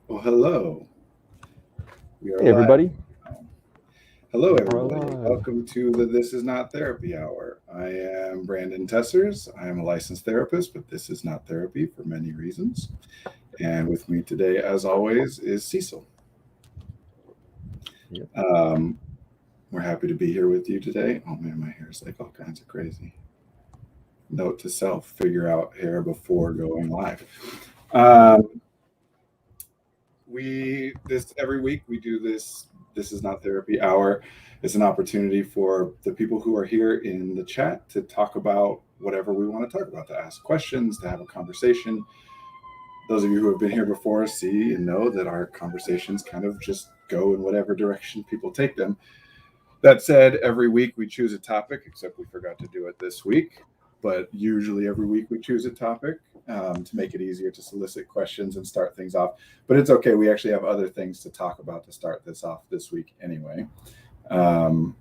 Well, hello. We are Hey, live. everybody. Hello, We're everybody. alive. Welcome to the This Is Not Therapy Hour. I am Brandon Tessers. I am a licensed therapist, but this is not therapy for many reasons. And with me today, as always, is Cecil. Yep. Um, we're happy to be here with you today. Oh man, my hair is like all kinds of crazy. Note to self: figure out hair before going live. Um, we this every week we do this. This is not therapy hour. It's an opportunity for the people who are here in the chat to talk about whatever we want to talk about, to ask questions, to have a conversation. Those of you who have been here before see and know that our conversations kind of just go in whatever direction people take them. That said, every week we choose a topic, except we forgot to do it this week. But usually every week we choose a topic to make it easier to solicit questions and start things off. But it's okay. We actually have other things to talk about to start this off this week anyway. Um,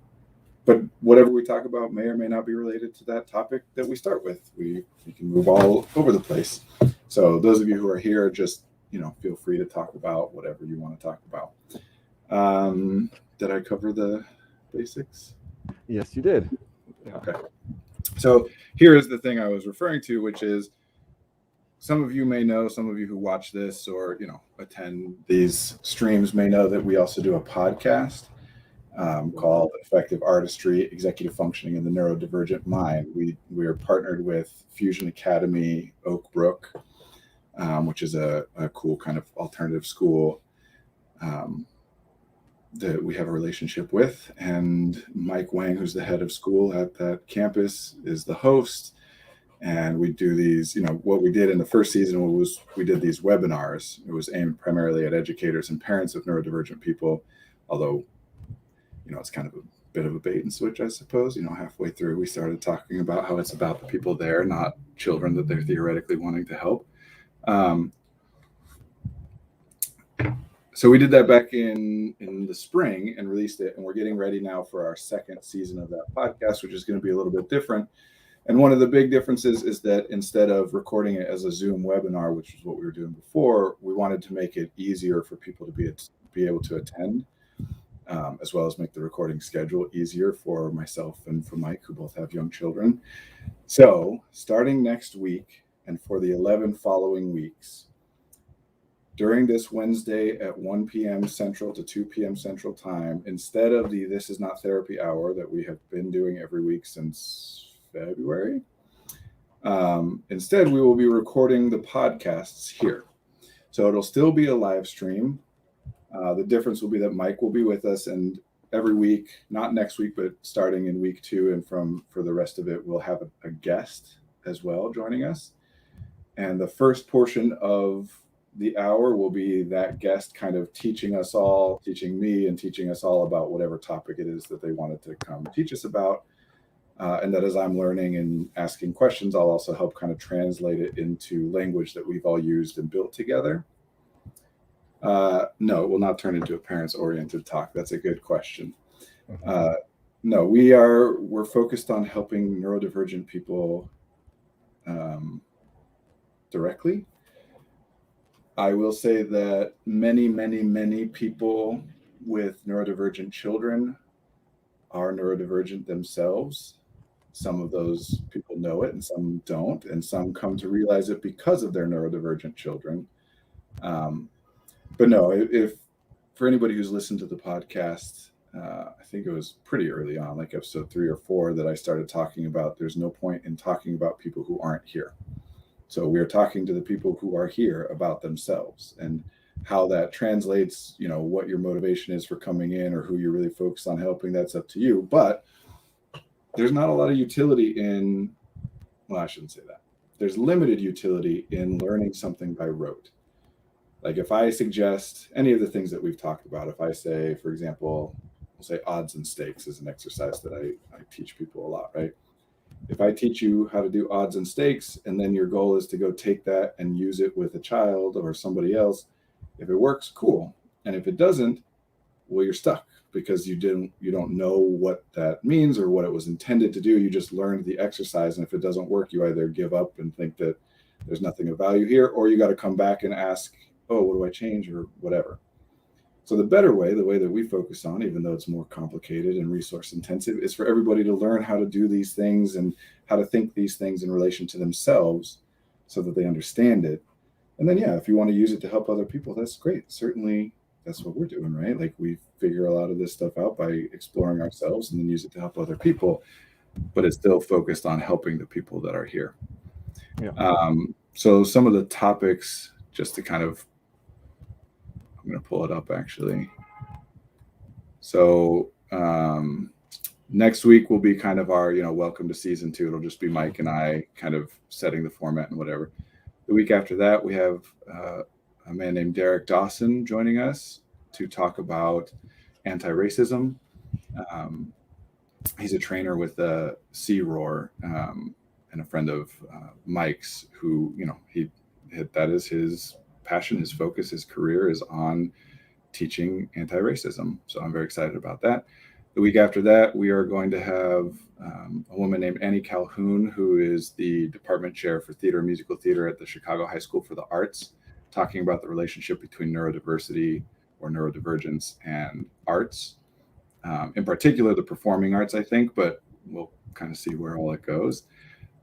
but whatever we talk about may or may not be related to that topic that we start with. We can move all over the place. So those of you who are here, just feel free to talk about whatever you want to talk about. Did I cover the basics? Yes, you did. Okay. So here is the thing I was referring to, which is some of you may know, some of you who watch this or attend these streams may know that we also do a podcast called Effective Artistry, Executive Functioning in the Neurodivergent Mind. We are partnered with Fusion Academy Oak Brook, which is a cool kind of alternative school that we have a relationship with. And Mike Wang, who's the head of school at that campus, is the host. And we do these, what we did in the first season was we did these webinars. It was aimed primarily at educators and parents of neurodivergent people, although, it's kind of a bit of a bait and switch, I suppose. Halfway through, we started talking about how it's about the people there, not children that they're theoretically wanting to help. Um, so we did that back in the spring and released it, and we're getting ready now for our second season of that podcast, which is going to be a little bit different. And one of the big differences is that instead of recording it as a Zoom webinar, which is what we were doing before, we wanted to make it easier for people to be able to attend, as well as make the recording schedule easier for myself and for Mike, who both have young children. So starting next week and for the 11 following weeks, during this Wednesday at 1 p.m. Central to 2 p.m. Central Time, instead of the This Is Not Therapy Hour that we have been doing every week since February, instead we will be recording the podcasts here. So it'll still be a live stream. The difference will be that Mike will be with us, and every week, not next week, but starting in week 2 and for the rest of it, we'll have a guest as well joining us. And the first portion of the hour will be that guest kind of teaching us all, teaching me, and teaching us all about whatever topic it is that they wanted to come teach us about. And that as I'm learning and asking questions, I'll also help kind of translate it into language that we've all used and built together. No, it will not turn into a parents-oriented talk. That's a good question. Uh, no, we're focused on helping neurodivergent people directly. I will say that many, many, many people with neurodivergent children are neurodivergent themselves. Some of those people know it and some don't, and some come to realize it because of their neurodivergent children. Um, but no, if for anybody who's listened to the podcast, I think it was pretty early on, like episode 3 or 4, that I started talking about there's no point in talking about people who aren't here. So we're talking to the people who are here about themselves and how that translates, what your motivation is for coming in or who you're really focused on helping. That's up to you. But there's not a lot of utility in, well, I shouldn't say that. There's limited utility in learning something by rote. Like if I suggest any of the things that we've talked about, if I say, for example, we'll say odds and stakes is an exercise that I teach people a lot, right? If I teach you how to do odds and stakes, and then your goal is to go take that and use it with a child or somebody else, if it works, cool. And if it doesn't, well, you're stuck because you don't know what that means or what it was intended to do. You just learned the exercise, and if it doesn't work, you either give up and think that there's nothing of value here, or you got to come back and ask oh, what do I change or whatever. So the better way, the way that we focus on, even though it's more complicated and resource intensive, is for everybody to learn how to do these things and how to think these things in relation to themselves so that they understand it. And then, yeah, if you want to use it to help other people, that's great. Certainly, that's what we're doing, right? Like we figure a lot of this stuff out by exploring ourselves and then use it to help other people. But it's still focused on helping the people that are here. Yeah. So some of the topics, just to kind of, I'm going to pull it up actually. So next week will be kind of our, welcome to season 2. It'll just be Mike and I kind of setting the format and whatever. The week after that, we have a man named Derek Dawson joining us to talk about anti-racism. He's a trainer with C-Roar and a friend of Mike's who, that is his passion, his focus, his career is on teaching anti-racism. So I'm very excited about that. The week after that, we are going to have a woman named Annie Calhoun, who is the department chair for theater and musical theater at the Chicago High School for the Arts, talking about the relationship between neurodiversity or neurodivergence and arts. In particular, the performing arts, I think, but we'll kind of see where all it goes.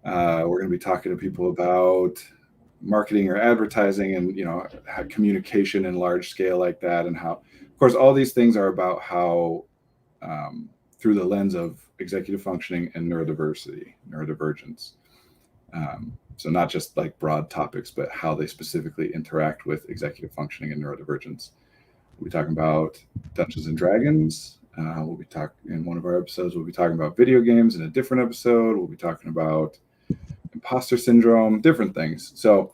We're going to be talking to people about marketing or advertising and, communication in large scale like that. And how, of course, all these things are about how, through the lens of executive functioning and neurodivergence. So not just like broad topics, but how they specifically interact with executive functioning and neurodivergence. We'll be talking about Dungeons and Dragons. We'll be talking in one of our episodes. We'll be talking about video games. In a different episode, we'll be talking about imposter syndrome, different things. So,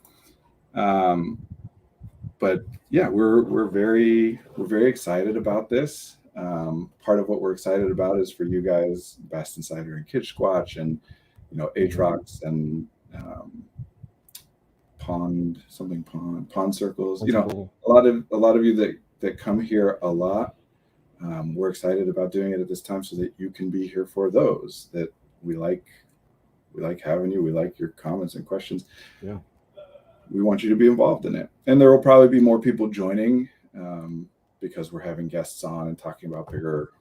but yeah, we're very excited about this. Part of what we're excited about is for you guys, Bast Insider and Kid Squatch, and Aatrox and Pond Circles. A lot of you that come here a lot. We're excited about doing it at this time so that you can be here for those that we like having you. We like your comments and questions. Yeah. We want you to be involved in it. And there will probably be more people joining because we're having guests on and talking about bigger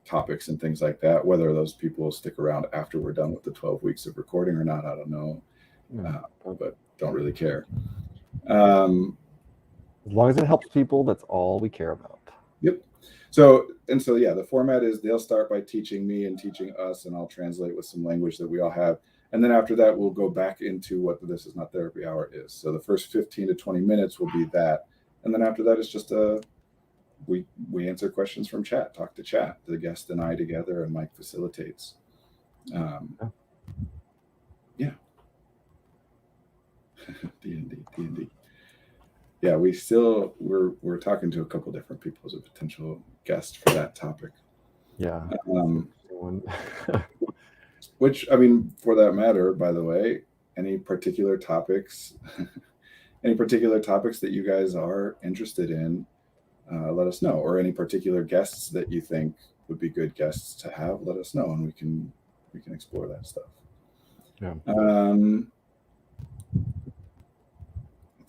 topics and things like that. Whether those people stick around after we're done with the 12 weeks of recording or not, I don't know. But don't really care. As long as it helps people, that's all we care about. Yep. So yeah, the format is they'll start by teaching me and teaching us, and I'll translate with some language that we all have. And then after that, we'll go back into what the This Is Not Therapy Hour is. So the first 15 to 20 minutes will be that. And then after that, it's just we answer questions from chat, talk to chat, the guest and I together, and Mike facilitates. Yeah. D&D. Yeah, we're talking to a couple different people as a potential guest for that topic. Yeah. Which, I mean, for that matter, by the way, any particular topics that you guys are interested in, let us know. Or any particular guests that you think would be good guests to have, let us know, and we can explore that stuff. Yeah. I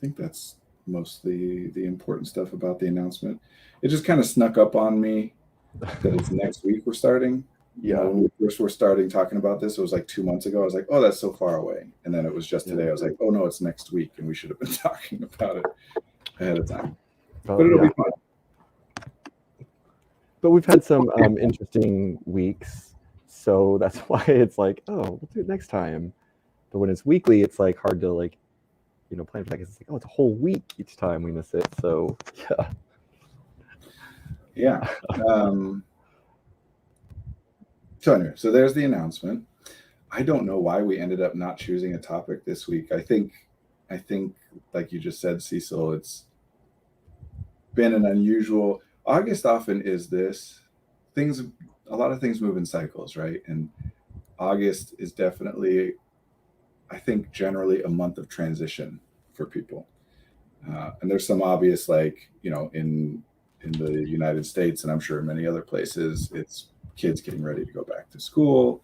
think that's mostly the important stuff about the announcement. It just kind of snuck up on me that it's next week we're starting. Yeah. When we first were starting talking about this, it was like 2 months ago. I was like, oh, that's so far away. And then it was just today. I was like, oh no, it's next week. And we should have been talking about it ahead of time. But it'll be fun. But we've had some interesting weeks. So that's why it's like, oh, we'll do it next time. But when it's weekly, it's like hard to plan for that. It's like, oh, it's a whole week each time we miss it. So yeah. So anyway, so there's the announcement. I don't know why we ended up not choosing a topic this week. I think like you just said, Cecil, it's been an unusual August. Often is this a lot of things move in cycles, right? And August is definitely, I think, generally a month of transition for people. And there's some obvious, like, in the United States, and I'm sure in many other places, it's kids getting ready to go back to school.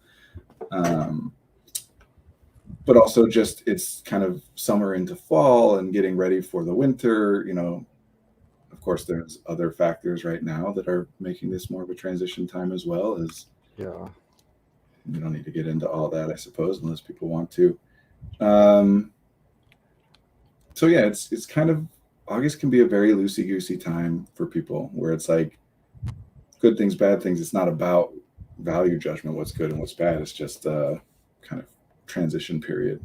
but also just it's kind of summer into fall and getting ready for the winter. Of course, there's other factors right now that are making this more of a transition time as well. As Yeah. we don't need to get into all that, I suppose, unless people want to. So yeah, it's kind of, August can be a very loosey goosey time for people, where it's like good things, bad things. It's not about value judgment, what's good and what's bad. It's just a kind of transition period.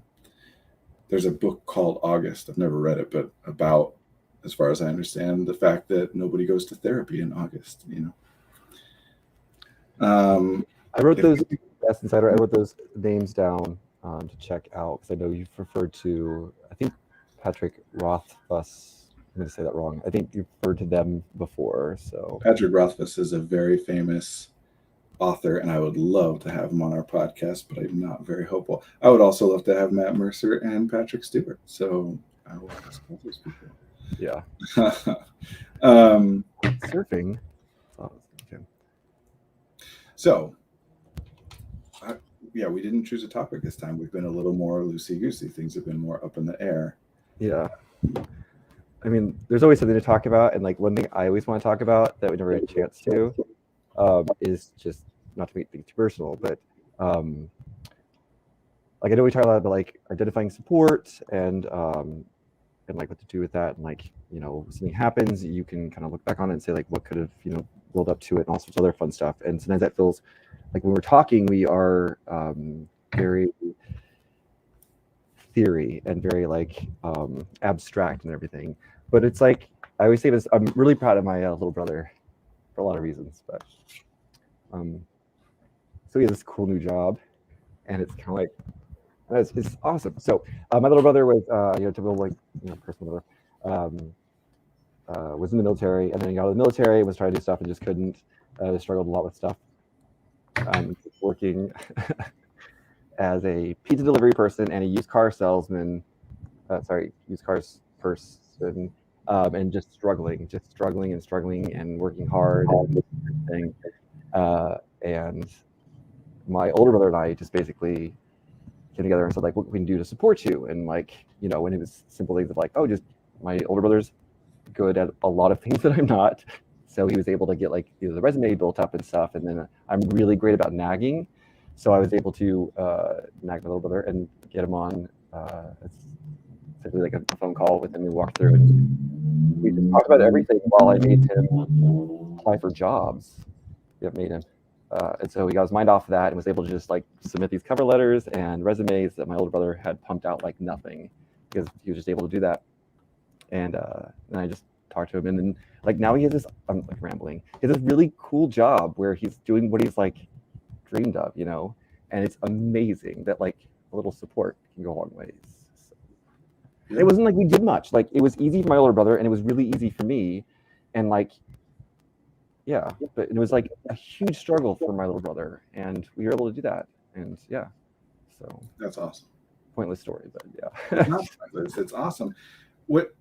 There's a book called August. I've never read it, but about, as far as I understand, the fact that nobody goes to therapy in August. I wrote those Best Insider. I wrote those names down to check out, because I know you've referred to, I think, Patrick Rothfuss. I'm going to say that wrong. I think you've referred to them before. So Patrick Rothfuss is a very famous author, and I would love to have him on our podcast, but I'm not very hopeful. I would also love to have Matt Mercer and Patrick Stewart. So I will ask all those people. yeah, um, surfing. Oh, okay. So, yeah, we didn't choose a topic this time. We've been a little more loosey-goosey. Things have been more up in the air. Yeah. I mean, there's always something to talk about. And like one thing I always want to talk about that we never had a chance to is just, not to make things too personal, but like I know we talk a lot about like identifying support and like what to do with that. And like, when something happens, you can kind of look back on it and say like, what could have, build up to it and all sorts of other fun stuff. And sometimes that feels like when we're talking, we are very theory and very like abstract and everything. But it's like, I always say this, I'm really proud of my little brother for a lot of reasons, but so he has this cool new job, and it's kind of like, it's awesome. So my little brother was, typical like, person, whatever, was in the military, and then he got out of the military, was trying to do stuff and just couldn't. Struggled a lot with stuff. Working as a pizza delivery person and a used car salesman, used cars person, and just struggling and working hard and everything. And my older brother and I just basically came together and said like, what can we do to support you? And like, when it was simple things of like, oh, just my older brother's good at a lot of things that I'm not. So he was able to get like the resume built up and stuff. And then I'm really great about nagging. So I was able to nag my little brother and get him on simply like a phone call with him. We walked through and we just talked about everything while I made him apply for jobs. And so he got his mind off of that and was able to just like submit these cover letters and resumes that my older brother had pumped out like nothing, because he was just able to do that. And I just talked to him, and then like now he has this, I'm like rambling, he has this really cool job where he's doing what he's like dreamed of, and it's amazing that like a little support can go a long ways. So, yeah. It wasn't like we did much, like it was easy for my older brother and it was really easy for me, and like but it was like a huge struggle for my little brother, and we were able to do that. And so that's awesome. Pointless story, but It's not pointless. It's awesome. What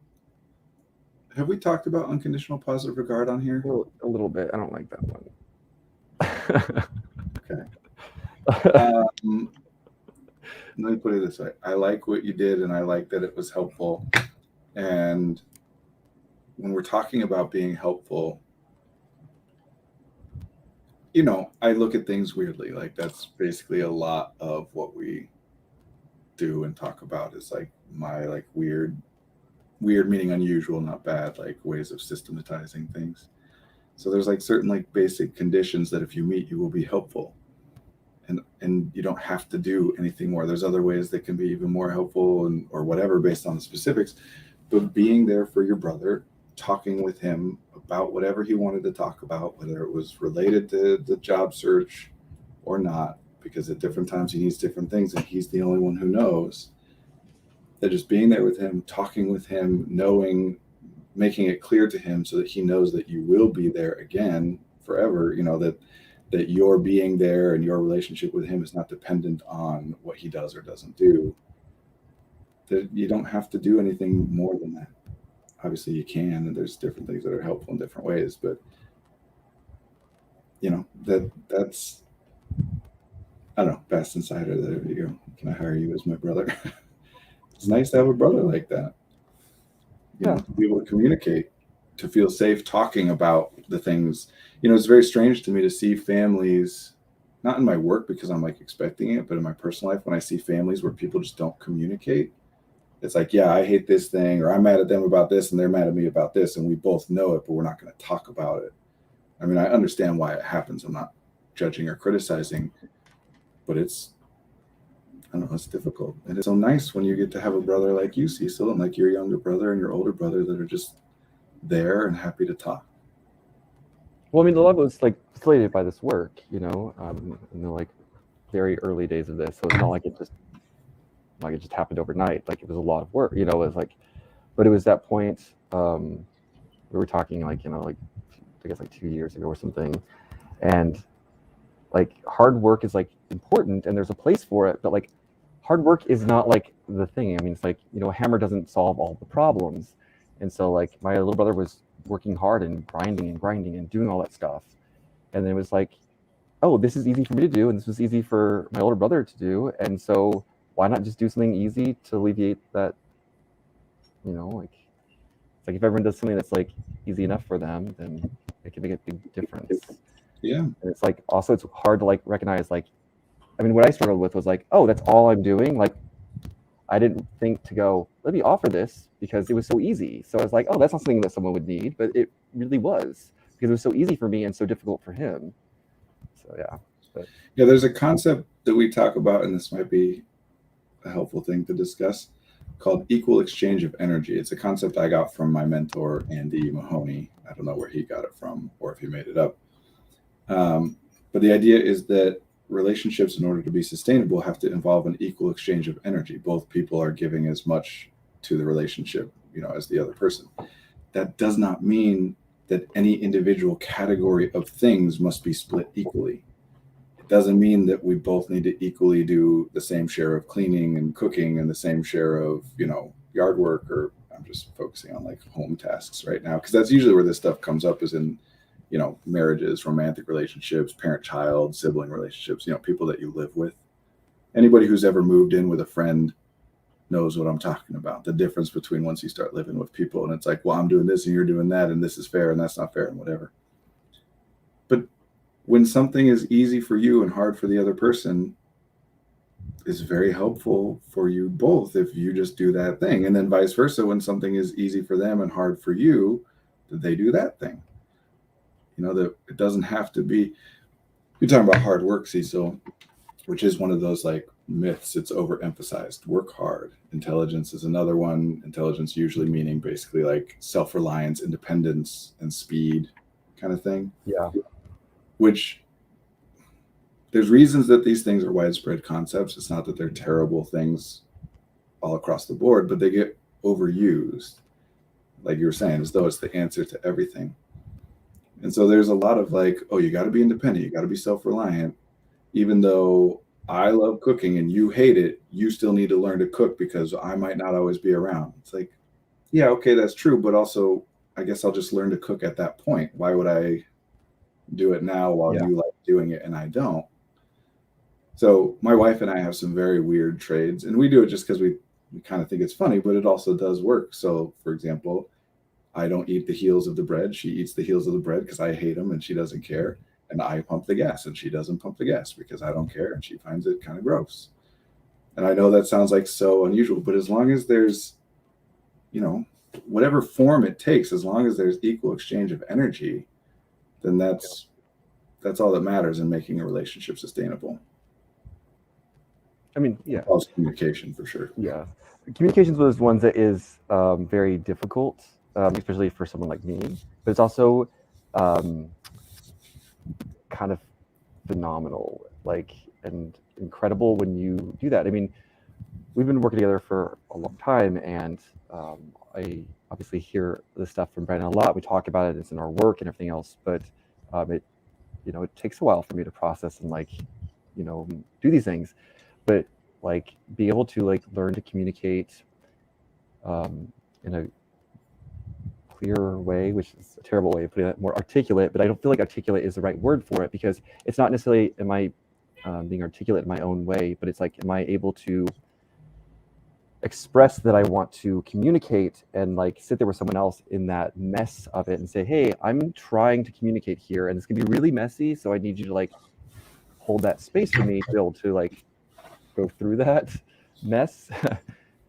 have we talked about unconditional positive regard on here? A little bit. I don't like that one. Okay. Let me put it this way. I like what you did, and I like that it was helpful. And when we're talking about being helpful, I look at things weirdly. Like that's basically a lot of what we do and talk about is like my like weird meaning unusual, not bad, like ways of systematizing things. So there's like certain like basic conditions that if you meet, you will be helpful. And you don't have to do anything more. There's other ways that can be even more helpful or whatever based on the specifics. But being there for your brother, talking with him about whatever he wanted to talk about, whether it was related to the job search or not, because at different times he needs different things and he's the only one who knows. That just being there with him, talking with him, knowing, making it clear to him so that he knows that you will be there again forever, that your being there and your relationship with him is not dependent on what he does or doesn't do. That you don't have to do anything more than that. Obviously you can, and there's different things that are helpful in different ways, but that's I don't know, Best Insider, there you go. Can I hire you as my brother? It's nice to have a brother like that. To be able to communicate, to feel safe talking about the things. It's very strange to me to see families, not in my work because I'm like expecting it, but in my personal life, when I see families where people just don't communicate. It's like, yeah, I hate this thing, or I'm mad at them about this, and they're mad at me about this, and we both know it, but we're not going to talk about it. I mean, I understand why it happens. I'm not judging or criticizing, but I don't know, it's difficult. And it's so nice when you get to have a brother like you, Cecil, and like your younger brother and your older brother that are just there and happy to talk. Well, I mean, the love was like facilitated by this work, in the like very early days of this. So it's not like it just happened overnight. Like it was a lot of work, it was like, but it was that point, we were talking like, like I guess like 2 years ago or something. And like hard work is like important and there's a place for it, but like hard work is not like the thing. I mean, it's like, a hammer doesn't solve all the problems. And so like my little brother was working hard and grinding and doing all that stuff. And then it was like, oh, this is easy for me to do. And this was easy for my older brother to do. And so why not just do something easy to alleviate that, like, it's like if everyone does something that's like easy enough for them, then it can make a big difference. Yeah. And it's like, also it's hard to like recognize, like, I mean, what I struggled with was like, oh, that's all I'm doing. Like, I didn't think to go, let me offer this because it was so easy. So I was like, oh, that's not something that someone would need, but it really was because it was so easy for me and so difficult for him. So yeah. Yeah, there's a concept that we talk about, and this might be a helpful thing to discuss, called equal exchange of energy. It's a concept I got from my mentor, Andy Mahoney. I don't know where he got it from or if he made it up. But the idea is that relationships, in order to be sustainable, have to involve an equal exchange of energy. Both people are giving as much to the relationship, as the other person. That does not mean that any individual category of things must be split equally. It doesn't mean that we both need to equally do the same share of cleaning and cooking and the same share of, yard work, or I'm just focusing on like home tasks right now, because that's usually where this stuff comes up, is in marriages, romantic relationships, parent-child, sibling relationships, people that you live with. Anybody who's ever moved in with a friend knows what I'm talking about. The difference between once you start living with people and it's like, well, I'm doing this and you're doing that, and this is fair and that's not fair and whatever. But when something is easy for you and hard for the other person, it's very helpful for you both if you just do that thing. And then vice versa, when something is easy for them and hard for you, they do that thing. That it doesn't have to be, you're talking about hard work, Cecil, which is one of those like myths. It's overemphasized. Work hard. Intelligence is another one. Intelligence usually meaning basically like self-reliance, independence, and speed kind of thing. Yeah. Which there's reasons that these things are widespread concepts. It's not that they're terrible things all across the board, but they get overused, like you were saying, as though it's the answer to everything. And so there's a lot of like, oh, you got to be independent, you got to be self-reliant. Even though I love cooking and you hate it, you still need to learn to cook because I might not always be around. It's like, yeah, okay, that's true. But also, I guess I'll just learn to cook at that point. Why would I do it now while you like doing it and I don't? So my wife and I have some very weird trades, and we do it just because we kind of think it's funny, but it also does work. So, for example, I don't eat the heels of the bread. She eats the heels of the bread because I hate them and she doesn't care. And I pump the gas and she doesn't pump the gas because I don't care and she finds it kind of gross. And I know that sounds like so unusual, but as long as there's, whatever form it takes, as long as there's equal exchange of energy, then that's all that matters in making a relationship sustainable. I mean, yeah. Also communication for sure. Yeah. Communications was one that is very difficult, especially for someone like me, but it's also kind of phenomenal, like, and incredible when you do that. I mean, we've been working together for a long time, and I obviously hear this stuff from Brandon a lot. We talk about it, it's in our work and everything else, but it takes a while for me to process and like, do these things. But like be able to like learn to communicate in a clearer way, which is a terrible way of putting it, more articulate, but I don't feel like articulate is the right word for it, because it's not necessarily am I being articulate in my own way, but it's like, am I able to express that I want to communicate and like sit there with someone else in that mess of it and say, hey, I'm trying to communicate here and it's gonna be really messy, so I need you to like hold that space for me to be able to like go through that mess.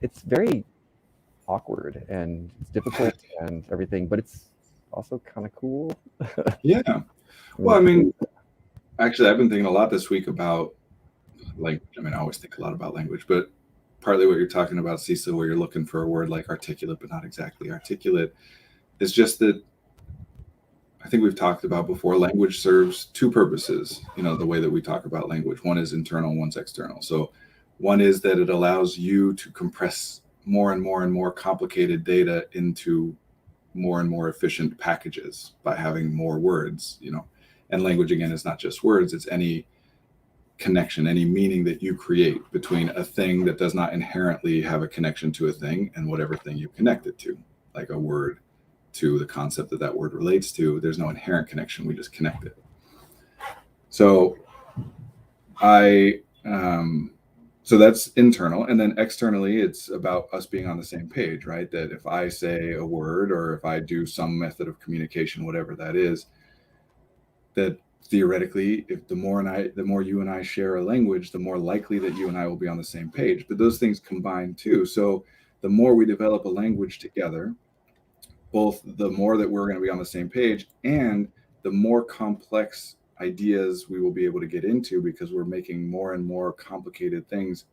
It's very awkward and it's difficult and everything, but it's also kind of cool. Yeah. Well, I mean, actually, I've been thinking a lot this week about, like, I mean, I always think a lot about language, but partly what you're talking about, Cecil, where you're looking for a word like articulate, but not exactly articulate, is just that I think we've talked about before, language serves two purposes, the way that we talk about language. One is internal, one's external. So one is that it allows you to compress more and more and more complicated data into more and more efficient packages by having more words, and language, again, is not just words, it's any connection, any meaning that you create between a thing that does not inherently have a connection to a thing and whatever thing you connect it to, like a word to the concept that that word relates to. There's no inherent connection, we just connect it. So so that's internal. And then externally, it's about us being on the same page, right? That if I say a word or if I do some method of communication, whatever that is, that theoretically, if the more you and I share a language, the more likely that you and I will be on the same page. But those things combine too. So the more we develop a language together, both the more that we're going to be on the same page and the more complex ideas we will be able to get into, because we're making more and more complicated things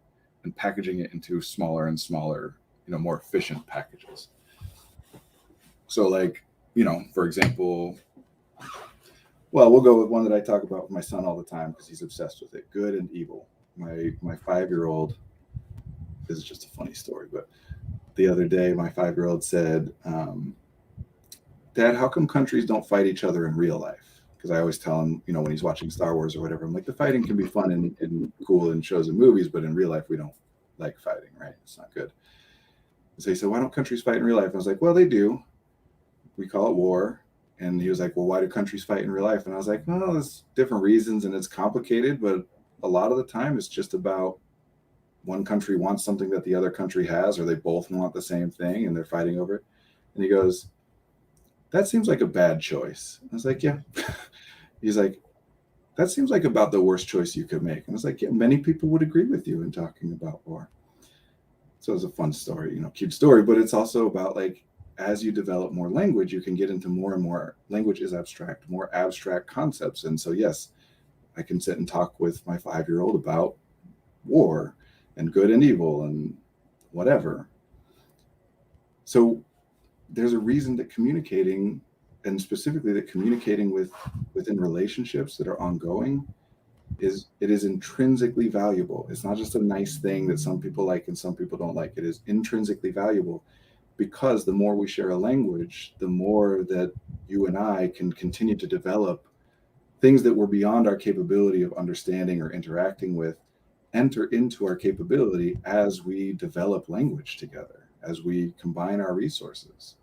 and packaging it into smaller and smaller, more efficient packages. So like, for example, well, we'll go with one that I talk about with my son all the time because he's obsessed with it: good and evil. My 5-year-old, this is just a funny story, but the other day my 5-year-old said, Dad, how come countries don't fight each other in real life? Because I always tell him, when he's watching Star Wars or whatever, I'm like, the fighting can be fun and cool in shows and movies, but in real life, we don't like fighting, right? It's not good. So he said, why don't countries fight in real life? And I was like, well, they do. We call it war. And he was like, well, why do countries fight in real life? And I was like, well, there's different reasons and it's complicated, but a lot of the time it's just about one country wants something that the other country has, or they both want the same thing and they're fighting over it. And he goes, that seems like a bad choice. I was like, yeah. He's like, that seems like about the worst choice you could make. And I was like, yeah, many people would agree with you in talking about war. So it was a fun story, cute story, but it's also about like, as you develop more language, you can get into more and more, language is abstract, more abstract concepts. And so, yes, I can sit and talk with my 5-year-old about war and good and evil and whatever. So there's a reason that communicating, and specifically that communicating within relationships that are ongoing, it is intrinsically valuable. It's not just a nice thing that some people like and some people don't like. It is intrinsically valuable, because the more we share a language, the more that you and I can continue to develop things that were beyond our capability of understanding or interacting with, enter into our capability as we develop language together, as we combine our resources.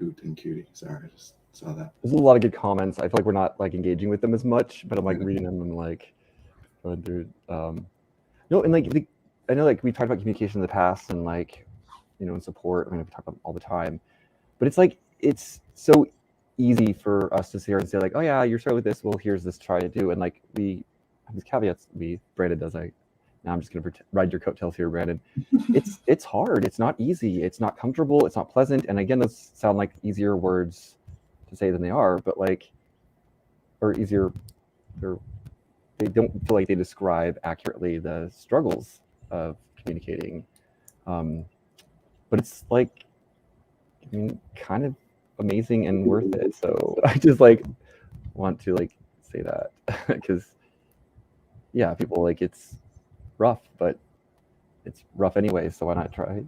Oot and cutie. Sorry, I just saw that. There's a lot of good comments. I feel like we're not like engaging with them as much, but I'm like reading them and like going through. And like I know like we talked about communication in the past and like and support. I mean, we talk about it all the time, but it's like it's so easy for us to sit here and say like, oh yeah, you're starting with this. Well, here's this try to do, and like we have these caveats. Brandon does. Now I'm just gonna ride your coattails here, Brandon. It's hard. It's not easy. It's not comfortable. It's not pleasant. And again, those sound like easier words to say than they are, but like, or easier. They don't feel like they describe accurately the struggles of communicating. But it's like, I mean, kind of amazing and worth it. So I just like want to like say that because yeah, people like it's rough, but it's rough anyway. So why not try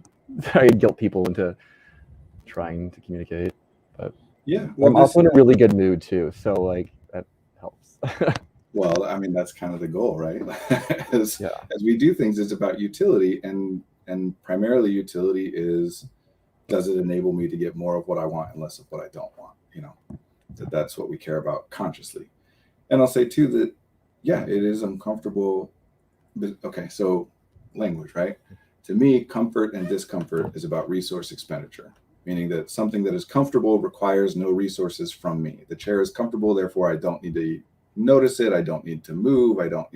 and guilt people into trying to communicate? But yeah, well, I'm also in a really good mood too, so like that helps. Well, I mean, that's kind of the goal, right? as we do things, it's about utility, and primarily utility is, does it enable me to get more of what I want and less of what I don't want? That's what we care about consciously. And I'll say too that, yeah, it is uncomfortable. But, okay, so language, right? To me, comfort and discomfort is about resource expenditure, meaning that something that is comfortable requires no resources from me. The chair is comfortable, therefore I don't need to notice it. I don't need to move. I don't,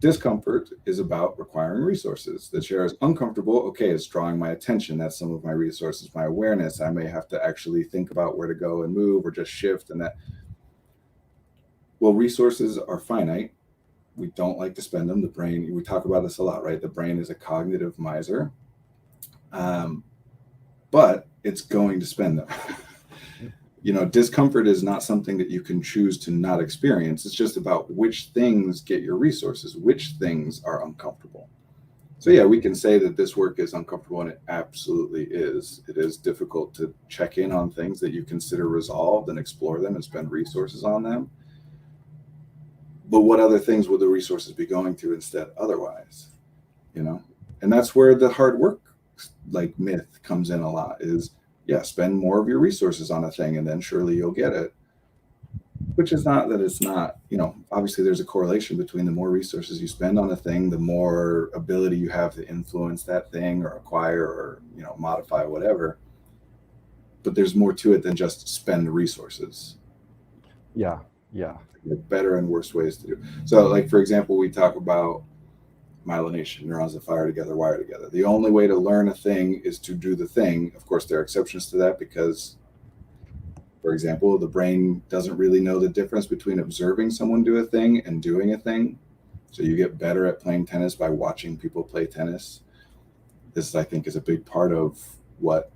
discomfort is about requiring resources. The chair is uncomfortable. Okay, it's drawing my attention. That's some of my resources, my awareness. I may have to actually think about where to go and move or just shift. And that, well, resources are finite. We don't like to spend them. The brain, we talk about this a lot, right? The brain is a cognitive miser, but it's going to spend them. Discomfort is not something that you can choose to not experience. It's just about which things get your resources, which things are uncomfortable. So yeah, we can say that this work is uncomfortable, and it absolutely is. It is difficult to check in on things that you consider resolved and explore them and spend resources on them. But what other things would the resources be going to instead otherwise? And that's where the hard work myth comes in a lot, is spend more of your resources on a thing and then surely you'll get it. Which is not that it's not, obviously there's a correlation between the more resources you spend on a thing, the more ability you have to influence that thing or acquire or, modify whatever. But there's more to it than just spend resources. Yeah. Better and worse ways to do. So for example, we talk about myelination, neurons that fire together, wire together. The only way to learn a thing is to do the thing. Of course, there are exceptions to that because, for example, the brain doesn't really know the difference between observing someone do a thing and doing a thing. So you get better at playing tennis by watching people play tennis. This, I think, is a big part of what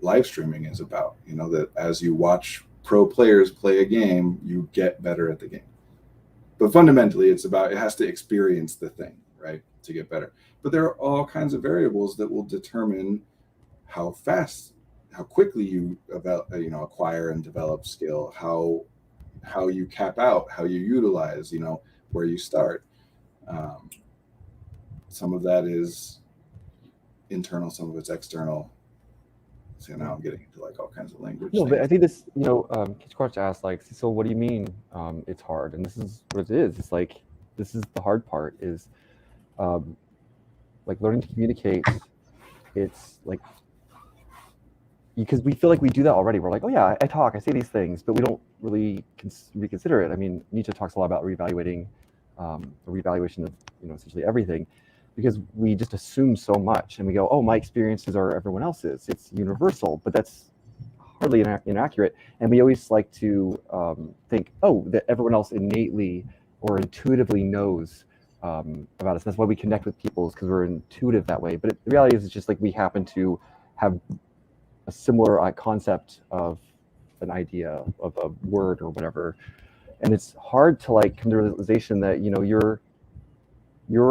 live streaming is about. That as you watch pro players play a game, you get better at the game. But fundamentally, it has to experience the thing, right, to get better. But there are all kinds of variables that will determine how quickly you acquire and develop skill, how you cap out, how you utilize, where you start. Some of that is internal, some of it's external. So now I'm getting into all kinds of language. No, but I think this, Kitchquartz asked, so what do you mean it's hard? And this is what it is. It's this is the hard part, is learning to communicate. It's because we feel like we do that already. We're oh yeah, I talk, I say these things, but we don't really reconsider it. I mean, Nietzsche talks a lot about reevaluating, the reevaluation of essentially everything, because we just assume so much and we go, oh, my experiences are everyone else's. It's universal, but that's hardly inaccurate. And we always like to think, oh, that everyone else innately or intuitively knows about us. That's why we connect with people, because we're intuitive that way. But the reality is, it's just we happen to have a similar concept of an idea, of a word or whatever. And it's hard to come to the realization that you're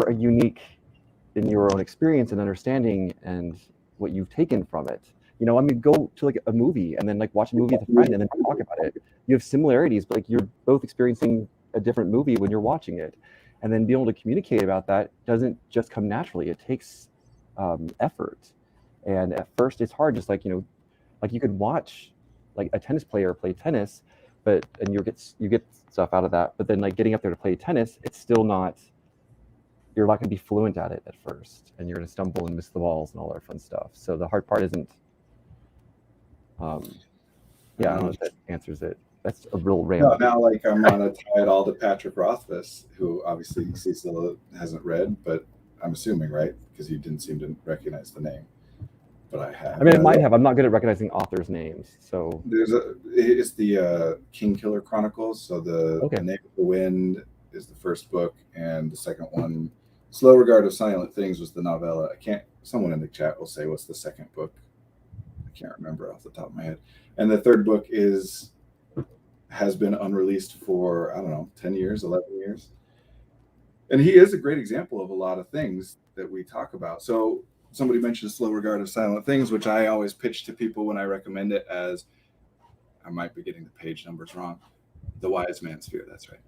a unique in your own experience and understanding and what you've taken from it. Go to a movie and then watch a movie with a friend and then talk about it. You have similarities, but you're both experiencing a different movie when you're watching it. And then being able to communicate about that doesn't just come naturally. It takes effort. And at first it's hard, just you could watch a tennis player play tennis, and you get stuff out of that. But then getting up there to play tennis, it's still not, you're not going to be fluent at it at first, and you're going to stumble and miss the balls and all that fun stuff. So the hard part isn't, I don't know if that answers it. That's a real rant. No, now I'm gonna tie it all to Patrick Rothfuss, who obviously Cecil hasn't read, but I'm assuming, right, because you didn't seem to recognize the name. But I have. I mean, I might have. I'm not good at recognizing authors' names, so it's the King Killer Chronicles. So the Name of the Wind is the first book, and the second one, Slow Regard of Silent Things, was the novella. Someone in the chat will say what's the second book. I can't remember off the top of my head. And the third book has been unreleased for, I don't know, 10 years, 11 years. And he is a great example of a lot of things that we talk about. So somebody mentioned Slow Regard of Silent Things, which I always pitch to people when I recommend it as, I might be getting the page numbers wrong, The Wise Man's Fear. That's right.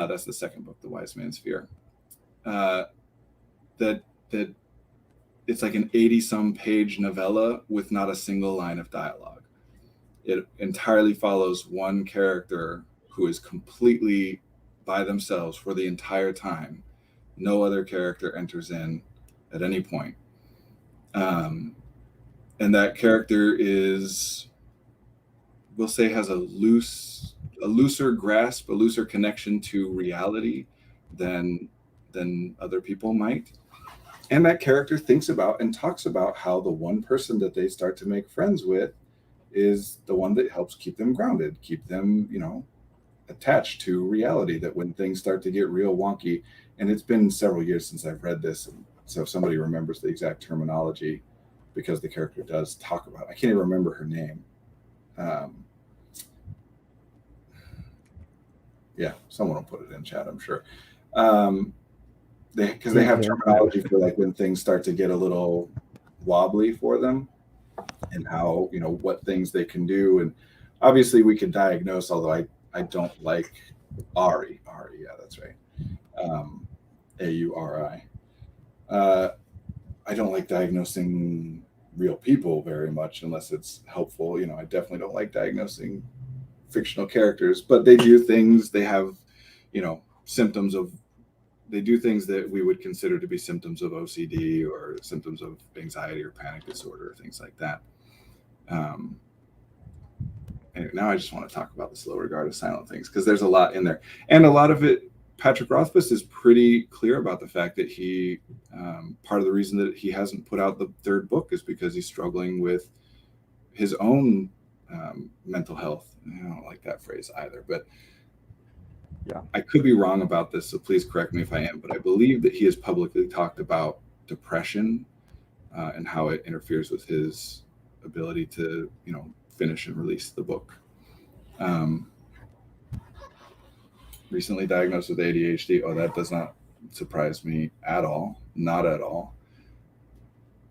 That's the second book, The Wise Man's Fear. That it's an 80-some page novella with not a single line of dialogue. It entirely follows one character who is completely by themselves for the entire time. No other character enters in at any point. And that character is, we'll say, has a looser grasp, a looser connection to reality than other people might. And that character thinks about and talks about how the one person that they start to make friends with is the one that helps keep them grounded, keep them, attached to reality, that when things start to get real wonky, and it's been several years since I've read this, and so if somebody remembers the exact terminology, because the character does talk about it. I can't even remember her name. Yeah, someone will put it in chat, I'm sure. Because they have terminology for like when things start to get a little wobbly for them, and how, what things they can do. And obviously we can diagnose, although I don't like Ari, yeah, that's right. AURI. I don't like diagnosing real people very much unless it's helpful. I definitely don't like diagnosing fictional characters, but they do things, they have, symptoms of, they do things that we would consider to be symptoms of OCD or symptoms of anxiety or panic disorder, things like that. And now I just want to talk about the slow regard of silent things, because there's a lot in there. And a lot of it, Patrick Rothfuss is pretty clear about the fact that he, part of the reason that he hasn't put out the third book is because he's struggling with his own mental health. I don't like that phrase either, but yeah, I could be wrong about this, so please correct me if I am, but I believe that he has publicly talked about depression and how it interferes with his ability to, finish and release the book. Recently diagnosed with ADHD. Oh, that does not surprise me at all. Not at all.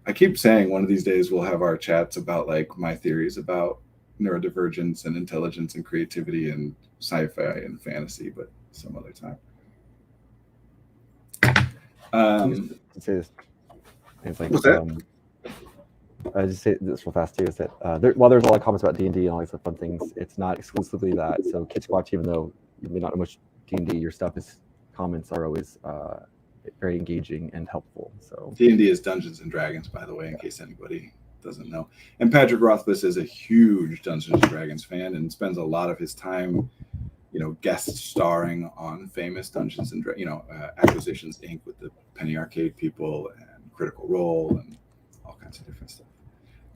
I keep saying one of these days we'll have our chats about like my theories about neurodivergence and intelligence and creativity and sci-fi and fantasy, but some other time. Say this. It's like, what's that? I just say this real fast too, is that while there's a lot of comments about D&D and all these fun things, it's not exclusively that. So Kid Squatch, even though you may not know much D&D, your comments are always very engaging and helpful. So D&D is Dungeons and Dragons, by the way, in case anybody doesn't know. And Patrick Rothfuss is a huge Dungeons and Dragons fan and spends a lot of his time, guest starring on famous Dungeons and Acquisitions Inc. with the Penny Arcade people and Critical Role and all kinds of different stuff.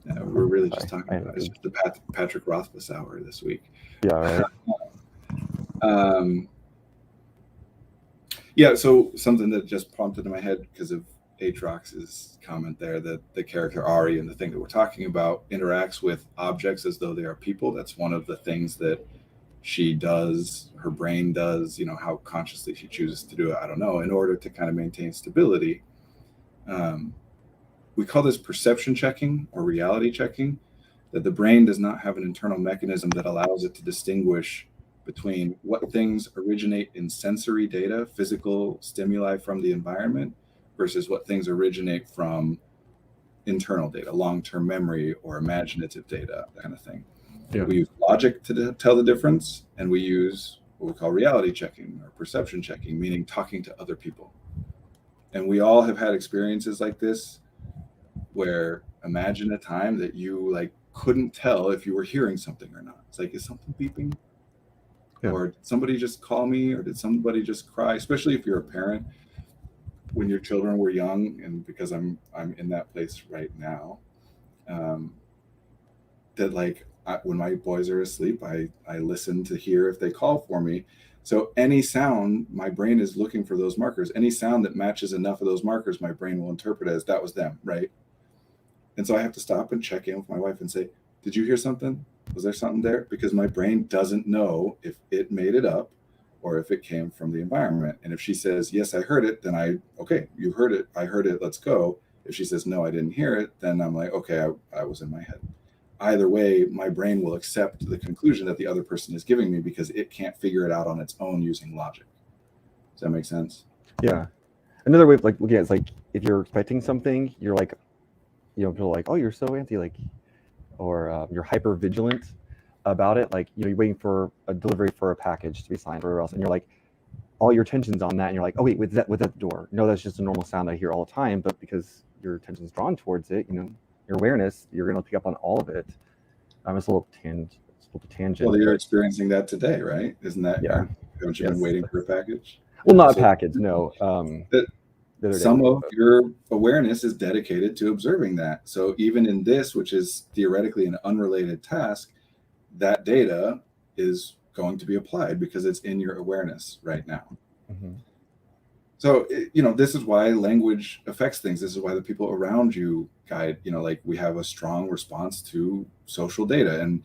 We're really just talking about it's just the Patrick Rothfuss hour this week. Yeah, right. Yeah, so something that just prompted in my head because of Aatrox's comment there, that the character Ari and the thing that we're talking about interacts with objects as though they are people. That's one of the things that she does, her brain does, how consciously she chooses to do it, I don't know, in order to kind of maintain stability. We call this perception checking or reality checking, that the brain does not have an internal mechanism that allows it to distinguish between what things originate in sensory data, physical stimuli from the environment, versus what things originate from internal data, long-term memory or imaginative data, that kind of thing. Yeah. We use logic to tell the difference, and we use what we call reality checking or perception checking, meaning talking to other people. And we all have had experiences like this, where imagine a time that you couldn't tell if you were hearing something or not. It's like, is something beeping? Yeah. Or did somebody just call me? Or did somebody just cry? Especially if you're a parent, when your children were young, and because I'm in that place right now, that when my boys are asleep, I listen to hear if they call for me. So any sound, my brain is looking for those markers. Any sound that matches enough of those markers, my brain will interpret as that was them, right? And so I have to stop and check in with my wife and say, did you hear something? Was there something there? Because my brain doesn't know if it made it up or if it came from the environment. And if she says, yes, I heard it, then okay, you heard it. I heard it. Let's go. If she says, no, I didn't hear it, then I'm like, okay, I was in my head. Either way, my brain will accept the conclusion that the other person is giving me because it can't figure it out on its own using logic. Does that make sense? Yeah. Another way of looking at it is if you're expecting something, you're people are like, oh, you're so anti, or you're hyper vigilant. about it. Like, you're waiting for a delivery for a package to be signed or whatever else, and you're like, all your attention's on that, and you're like, oh wait, with that door. No, that's just a normal sound I hear all the time, but because your attention's drawn towards it, your awareness, you're gonna pick up on all of it. It's a little tangent. Well, you're experiencing that today, right? Isn't that? Yeah. Haven't you been waiting for a package? Well, not a package, no. Some of your awareness is dedicated to observing that. So even in this, which is theoretically an unrelated task, that data is going to be applied because it's in your awareness right now. Mm-hmm. So, this is why language affects things. This is why the people around you guide, like we have a strong response to social data. And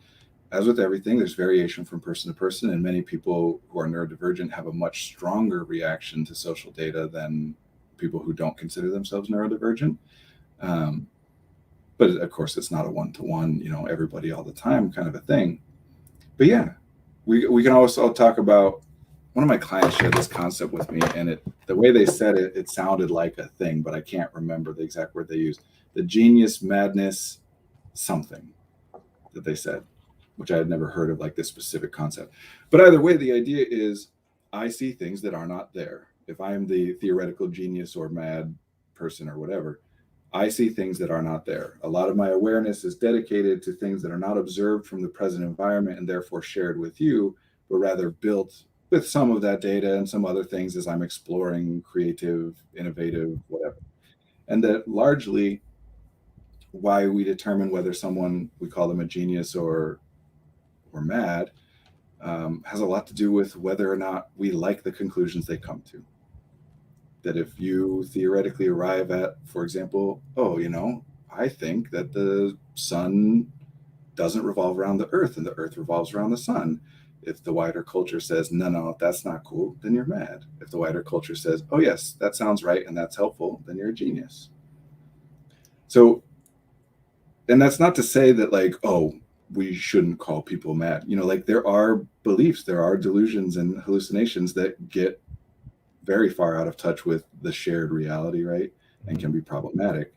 as with everything, there's variation from person to person. And many people who are neurodivergent have a much stronger reaction to social data than people who don't consider themselves neurodivergent. But of course, it's not a one-to-one, everybody all the time kind of a thing. But yeah, we can also talk about, one of my clients shared this concept with me, and the way they said it, it sounded like a thing, but I can't remember the exact word they used. The genius, madness, something that they said, which I had never heard of, like this specific concept. But either way, the idea is I see things that are not there. If I am the theoretical genius or mad person or whatever, I see things that are not there. A lot of my awareness is dedicated to things that are not observed from the present environment and therefore shared with you, but rather built with some of that data and some other things as I'm exploring creative, innovative, whatever. And that largely why we determine whether someone, we call them a genius or mad, has a lot to do with whether or not we like the conclusions they come to. That if you theoretically arrive at, for example, I think that the sun doesn't revolve around the earth and the earth revolves around the sun. If the wider culture says, no, that's not cool, then you're mad. If the wider culture says, oh, yes, that sounds right and that's helpful, then you're a genius. So, and that's not to say that we shouldn't call people mad. There are beliefs, there are delusions and hallucinations that get very far out of touch with the shared reality, right? And can be problematic.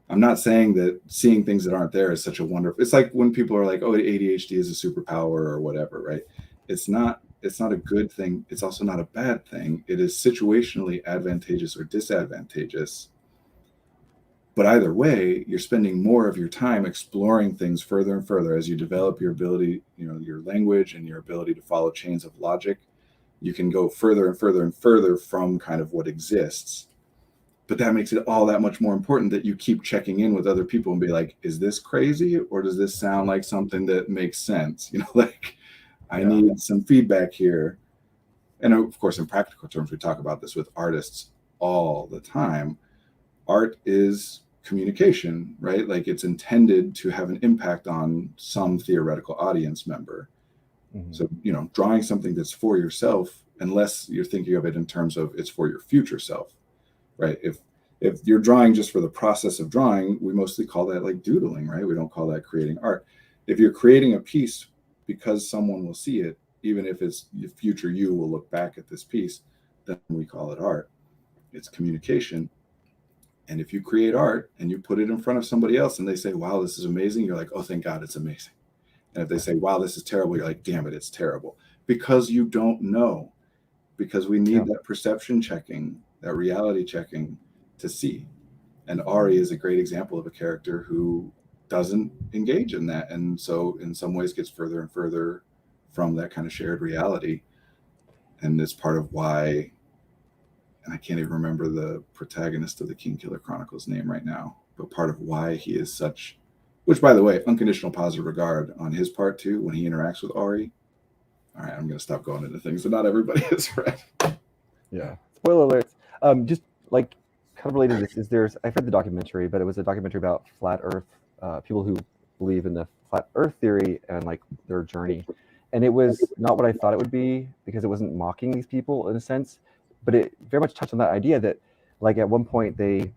I'm not saying that seeing things that aren't there is such a wonderful, it's like when people are like, oh, ADHD is a superpower or whatever, right? It's not a good thing. It's also not a bad thing. It is situationally advantageous or disadvantageous. But either way, you're spending more of your time exploring things further and further as you develop your ability, your language and your ability to follow chains of logic. You can go further and further and further from kind of what exists. But that makes it all that much more important that you keep checking in with other people and be like, is this crazy? Or does this sound like something that makes sense? I need some feedback here. And of course, in practical terms, we talk about this with artists all the time. Art is communication, right? Like it's intended to have an impact on some theoretical audience member. Mm-hmm. So, drawing something that's for yourself, unless you're thinking of it in terms of it's for your future self, right? If you're drawing just for the process of drawing, we mostly call that like doodling, right? We don't call that creating art. If you're creating a piece because someone will see it, even if it's the future you will look back at this piece, then we call it art. It's communication. And if you create art and you put it in front of somebody else and they say, wow, this is amazing, you're like, oh, thank God it's amazing. And if they say, wow, this is terrible, you're like, damn it, it's terrible. Because you don't know. Because we need that perception checking, that reality checking to see. And Ari is a great example of a character who doesn't engage in that. And so in some ways gets further and further from that kind of shared reality. And it's part of why, and I can't even remember the protagonist of the King Killer Chronicles name right now, but part of why he is such, which by the way, unconditional positive regard on his part too, when he interacts with Ari. All right, I'm going to stop going into things that not everybody has read. Yeah. Spoiler alerts. Just like kind of related to this, I've read the documentary, but it was a documentary about flat Earth, people who believe in the flat Earth theory and like their journey. And it was not what I thought it would be because it wasn't mocking these people in a sense, but it very much touched on that idea that like at one point they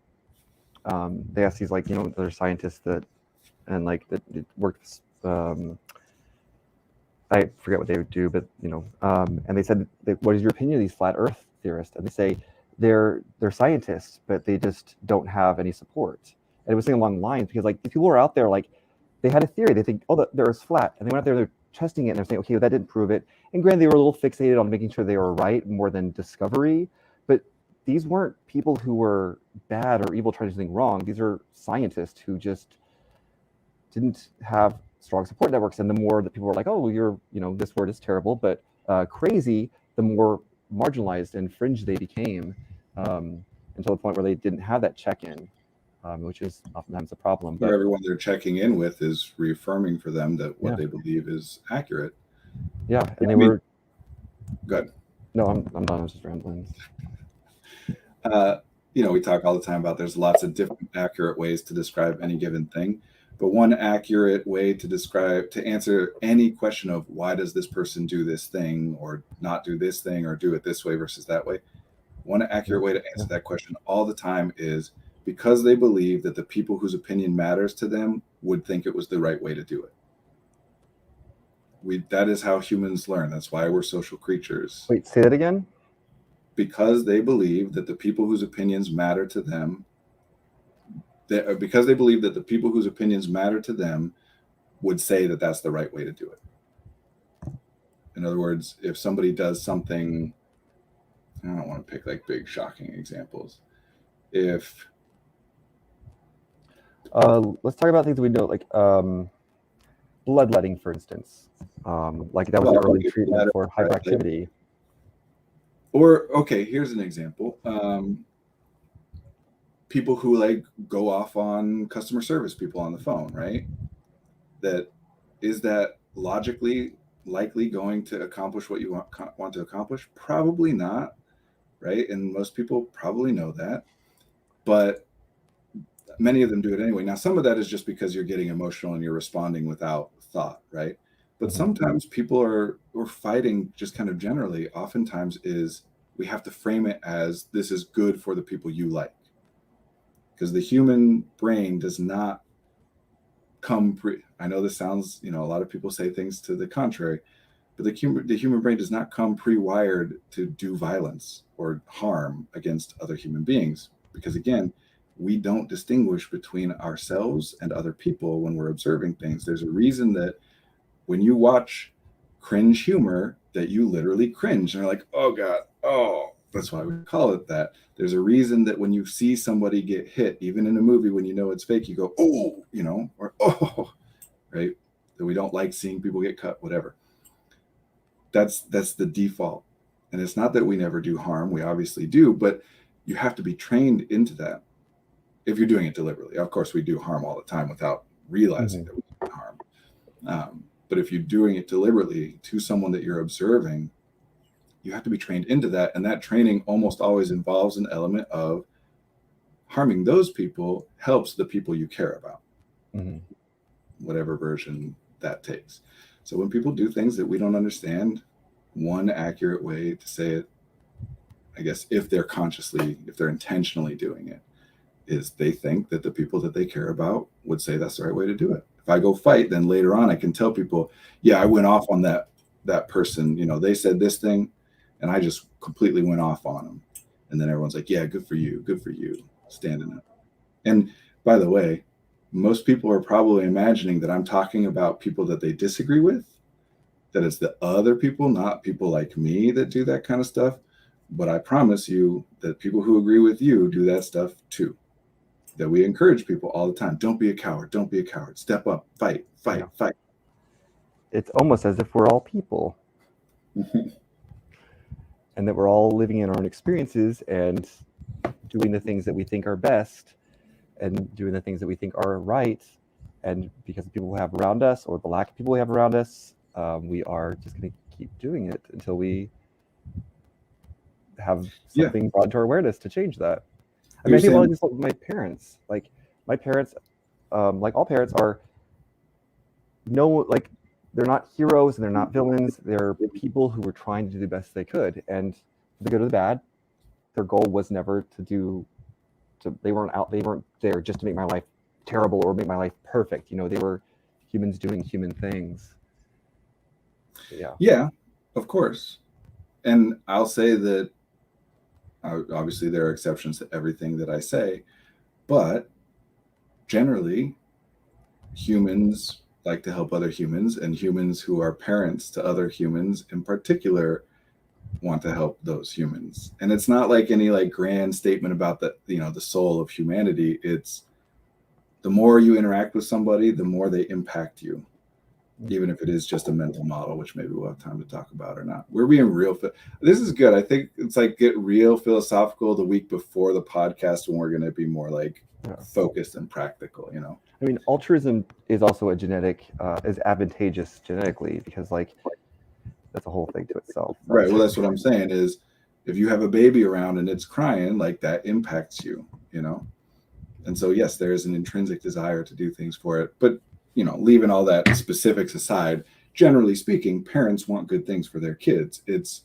asked these like, they're scientists that worked I forget what they would do, but and they said, what is your opinion of these flat Earth theorists? And they say they're scientists, but they just don't have any support. And it was something along the lines because like the people who are out there, like they had a theory, they think, oh, the Earth's flat, and they went out there, they're testing it and they're saying, okay, well, that didn't prove it. And granted, they were a little fixated on making sure they were right more than discovery, but these weren't people who were bad or evil trying to do something wrong. These are scientists who just didn't have strong support networks. And the more that people were like, oh, you're, this word is terrible, but crazy, the more marginalized and fringe they became, until the point where they didn't have that check-in, which is oftentimes a problem. But everyone they're checking in with is reaffirming for them that what they believe is accurate. Yeah, and they were good. No, I'm done. I was just rambling. We talk all the time about there's lots of different accurate ways to describe any given thing, but one accurate way to answer any question of why does this person do this thing or not do this thing or do it this way versus that way, one accurate way to answer that question all the time is because they believe that the people whose opinion matters to them would think it was the right way to do it. That is how humans learn. That's why we're social creatures. Wait, say that again? Because they believe that the people whose opinions matter to them, because they believe that the people whose opinions matter to them would say that that's the right way to do it. In other words, if somebody does something, I don't want to pick like big shocking examples. If let's talk about things we know, like bloodletting, for instance. Like that was an early treatment for hyperactivity. Or, okay, here's an example. People who like go off on customer service people on the phone, right? Is that logically likely going to accomplish what you want to accomplish? Probably not, right? And most people probably know that, but many of them do it anyway. Now, some of that is just because you're getting emotional and you're responding without thought, right? But sometimes people are fighting just kind of generally. Oftentimes we have to frame it as this is good for the people you like. Because the human brain does not I know this sounds, a lot of people say things to the contrary, but the human brain does not come pre-wired to do violence or harm against other human beings. Because again, we don't distinguish between ourselves and other people when we're observing things. There's a reason that when you watch cringe humor that you literally cringe and are like, oh God, oh, that's why we call it that. There's a reason that when you see somebody get hit, even in a movie, when you know it's fake, you go, oh, or oh, right? That we don't like seeing people get cut, whatever. That's the default. And it's not that we never do harm. We obviously do, but you have to be trained into that if you're doing it deliberately. Of course, we do harm all the time without realizing that we do harm. But if you're doing it deliberately to someone that you're observing, you have to be trained into that. And that training almost always involves an element of harming those people helps the people you care about, whatever version that takes. So when people do things that we don't understand, one accurate way to say it, I guess, if they're intentionally doing it, is they think that the people that they care about would say that's the right way to do it. If I go fight, then later on I can tell people, yeah, I went off on that person. They said this thing and I just completely went off on them. And then everyone's like, yeah, good for you, standing up. And by the way, most people are probably imagining that I'm talking about people that they disagree with, that it's the other people, not people like me that do that kind of stuff. But I promise you that people who agree with you do that stuff too. That we encourage people all the time. Don't be a coward. Don't be a coward. Step up. Fight. It's almost as if we're all people. And that we're all living in our own experiences and doing the things that we think are best and doing the things that we think are right. And because of people we have around us or the lack of people we have around us, we are just going to keep doing it until we have something brought to our awareness to change that. I mean, I think just like my parents, like all parents are they're not heroes and they're not villains. They're people who were trying to do the best they could. And for the good or the bad, their goal was never they weren't there just to make my life terrible or make my life perfect. They were humans doing human things. Yeah, of course. And I'll say that obviously there are exceptions to everything that I say, but generally humans like to help other humans, and humans who are parents to other humans in particular want to help those humans. And it's not like any like grand statement about the, you know, the soul of humanity. It's the more you interact with somebody, the more they impact you, even if it is just a mental model, which maybe we'll have time to talk about or not. We're being real. This is good. I think it's like get real philosophical the week before the podcast when we're going to be more like focused and practical, you know? I mean, altruism is also a genetic, is advantageous genetically because like that's a whole thing to itself. Right. Well, that's what I'm saying is if you have a baby around and it's crying, like that impacts you, you know? And so, yes, there is an intrinsic desire to do things for it. But, you know, leaving all that specifics aside, generally speaking, parents want good things for their kids. It's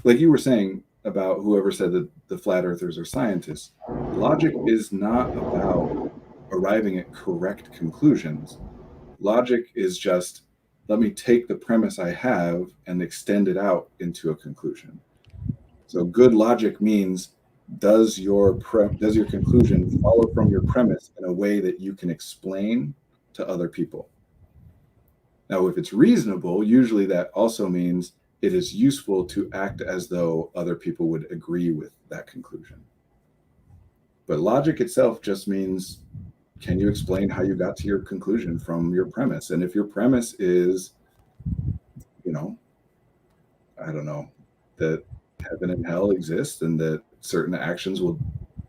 like you were saying about whoever said that the flat earthers are scientists. Logic is not about arriving at correct conclusions. Logic is just, let me take the premise I have and extend it out into a conclusion. So good logic means, does your conclusion follow from your premise in a way that you can explain to other people? Now, if it's reasonable, usually that also means it is useful to act as though other people would agree with that conclusion. But logic itself just means, can you explain how you got to your conclusion from your premise? And if your premise is, you know, I don't know, that heaven and hell exist and that certain actions will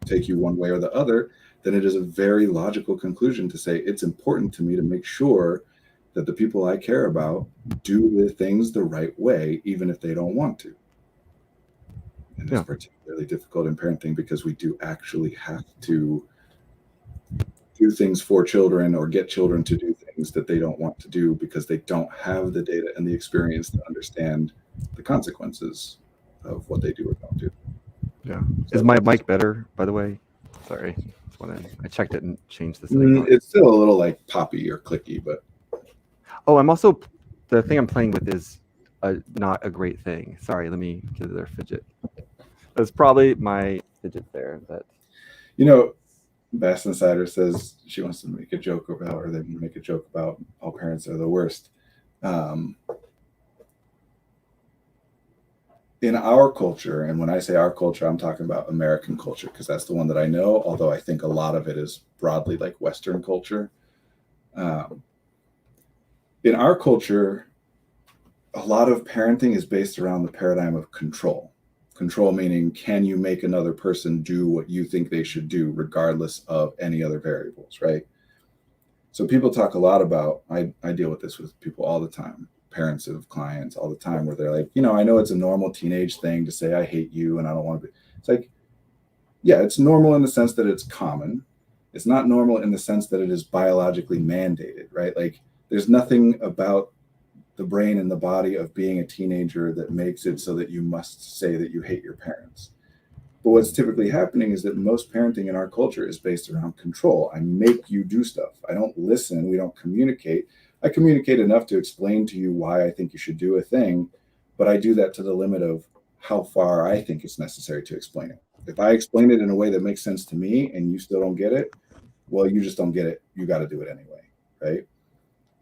take you one way or the other, then it is a very logical conclusion to say it's important to me to make sure that the people I care about do the things the right way, even if they don't want to. And it's particularly difficult in parenting because we do actually have to do things for children or get children to do things that they don't want to do because they don't have the data and the experience to understand the consequences of what they do or don't do. Yeah. So is my mic better, by the way? Sorry. I checked it and changed the setting. It's still a little like poppy or clicky, but. Oh, I'm also, the thing I'm playing with is not a great thing. Sorry, let me get their fidget. That's probably my fidget there. That, you know, Bass Insider says she wants to make a joke about, or they make a joke about all parents are the worst. In our culture, and when I say our culture, I'm talking about American culture because that's the one that I know, although I think a lot of it is broadly like Western culture. In our culture, a lot of parenting is based around the paradigm of control. Control meaning, can you make another person do what you think they should do, regardless of any other variables, right? So people talk a lot about, I deal with this with people all the time, parents of clients all the time, where they're like, you know, I know it's a normal teenage thing to say, I hate you and I don't want to be. It's like, yeah, it's normal in the sense that it's common. It's not normal in the sense that it is biologically mandated, right? Like there's nothing about the brain and the body of being a teenager that makes it so that you must say that you hate your parents. But what's typically happening is that most parenting in our culture is based around control. I make you do stuff. I don't listen. We don't communicate. I communicate enough to explain to you why I think you should do a thing, but I do that to the limit of how far I think it's necessary to explain it. If I explain it in a way that makes sense to me and you still don't get it, well, you just don't get it. You got to do it anyway, right?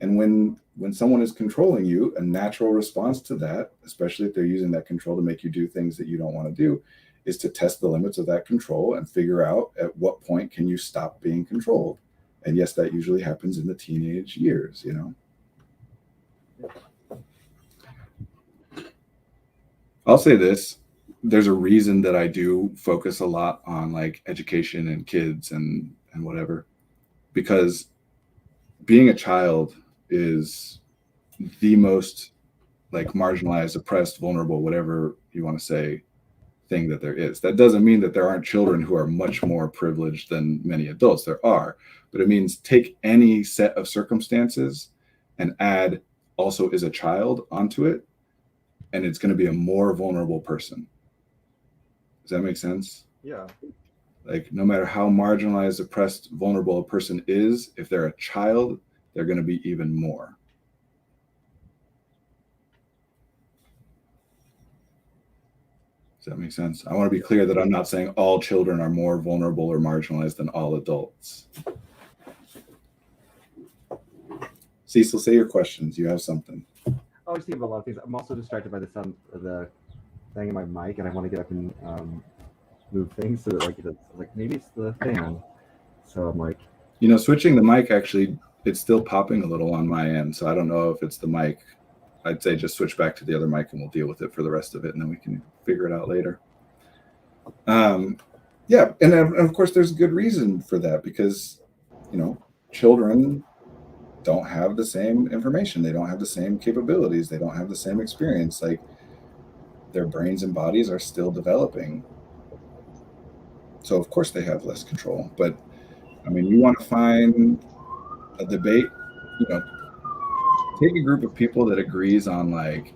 And when someone is controlling you, a natural response to that, especially if they're using that control to make you do things that you don't want to do, is to test the limits of that control and figure out at what point can you stop being controlled. And yes, that usually happens in the teenage years, you know. I'll say this. There's a reason that I do focus a lot on like education and kids and whatever, because being a child is the most like marginalized, oppressed, vulnerable, whatever you want to say, thing that there is. That doesn't mean that there aren't children who are much more privileged than many adults. There are, but it means take any set of circumstances and add also is a child onto it, and it's going to be a more vulnerable person. Does that make sense? Yeah. Like no matter how marginalized, oppressed, vulnerable a person is, if they're a child, they're going to be even more. Does that make sense? I want to be clear that I'm not saying all children are more vulnerable or marginalized than all adults. Cecil, say your questions. You have something. I was thinking about a lot of things. I'm also distracted by the sound of the thing in my mic, and I want to get up and move things so that like maybe it's the fan. So I'm like, Switching the mic, actually, it's still popping a little on my end. So I don't know if it's the mic. I'd say just switch back to the other mic and we'll deal with it for the rest of it. And then we can figure it out later. Yeah. And of course, there's good reason for that because, children don't have the same information. They don't have the same capabilities. They don't have the same experience. Like their brains and bodies are still developing. So of course they have less control. But I mean, you want to find a debate, take a group of people that agrees on like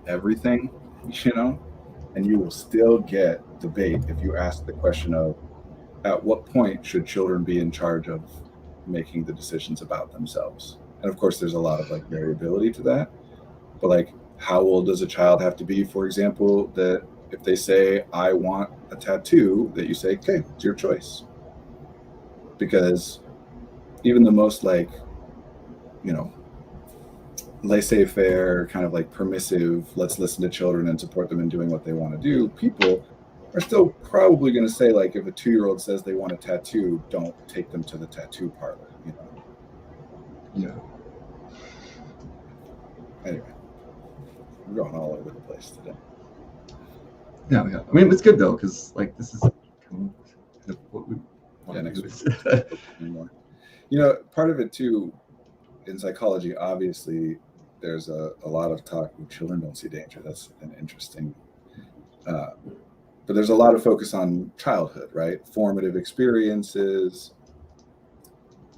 everything, and you will still get debate if you ask the question of at what point should children be in charge of making the decisions about themselves. And of course there's a lot of like variability to that, but like how old does a child have to be, for example, that if they say I want a tattoo, that you say, okay, it's your choice. Because even the most like laissez-faire, kind of like permissive, let's listen to children and support them in doing what they want to do, people are still probably going to say, like, if a 2-year-old says they want a tattoo, don't take them to the tattoo parlor, Yeah. Anyway, we're going all over the place today. Yeah. I mean, it's good though, because like this is kind of what we want to do. Anymore. Part of it too, in psychology, obviously, there's a lot of talk. Children don't see danger. That's an interesting. But there's a lot of focus on childhood, right? Formative experiences.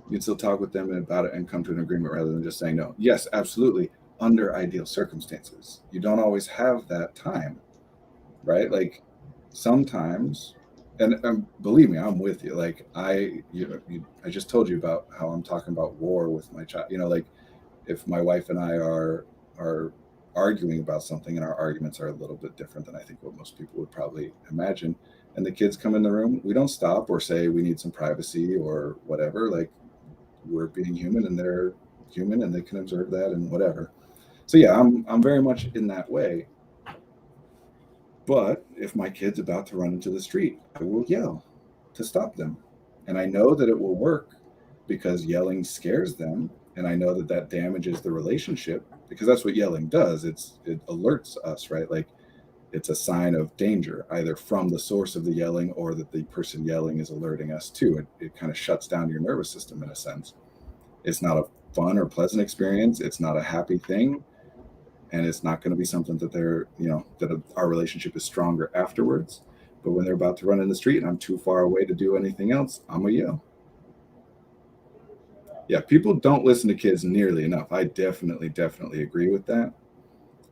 You can still talk with them about it and come to an agreement rather than just saying no. Yes, absolutely. Under ideal circumstances, you don't always have that time, right? Like sometimes, and believe me, I'm with you. Like I just told you about how I'm talking about war with my child. Like if my wife and I are arguing about something and our arguments are a little bit different than I think what most people would probably imagine, and the kids come in the room, we don't stop or say we need some privacy or whatever. Like we're being human and they're human and they can observe that and whatever. So yeah, I'm very much in that way. But if my kid's about to run into the street, I will yell to stop them. And I know that it will work because yelling scares them. And I know that that damages the relationship because that's what yelling does. It alerts us, right? Like it's a sign of danger, either from the source of the yelling or that the person yelling is alerting us too. It kind of shuts down your nervous system in a sense. It's not a fun or pleasant experience. It's not a happy thing. And it's not going to be something that our relationship is stronger afterwards. But when they're about to run in the street and I'm too far away to do anything else, I'm going to yell. Yeah, people don't listen to kids nearly enough. I definitely agree with that.